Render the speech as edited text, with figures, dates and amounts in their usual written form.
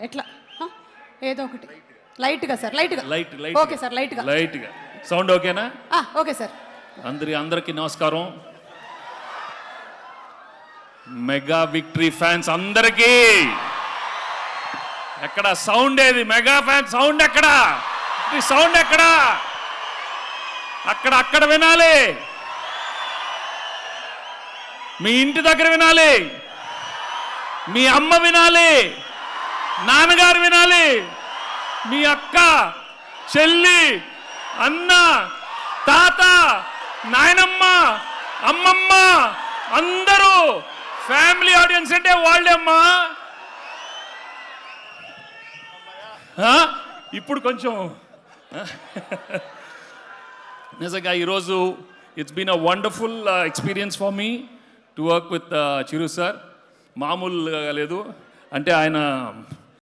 ఎట్లా ఏదో ఒకటి లైట్గా సార్, లైట్గా. ఓకే సార్, లైట్గా. సౌండ్ ఓకేనా? Okay sir. అందరికీ నమస్కారం. మెగా విక్టరీ ఫ్యాన్స్ అందరికీ ఎక్కడ సౌండ్ ఏది? మెగా ఫ్యాన్స్ సౌండ్ ఎక్కడ? సౌండ్ ఎక్కడ? అక్కడ వినాలి. మీ ఇంటి దగ్గర వినాలి, మీ అమ్మ వినాలి, నాన్నగారు వినాలి, మీ అక్క, చెల్లి, అన్న, తాత, నాయనమ్మ, అమ్మమ్మ అందరూ ఫ్యామిలీ ఆడియన్స్ అంటే వాళ్ళే అమ్మా. ఇప్పుడు కొంచెం నిజంగా ఈరోజు it's been a wonderful experience for me to work with Chiru sir. మామూలుగా లేదు, అంటే ఆయన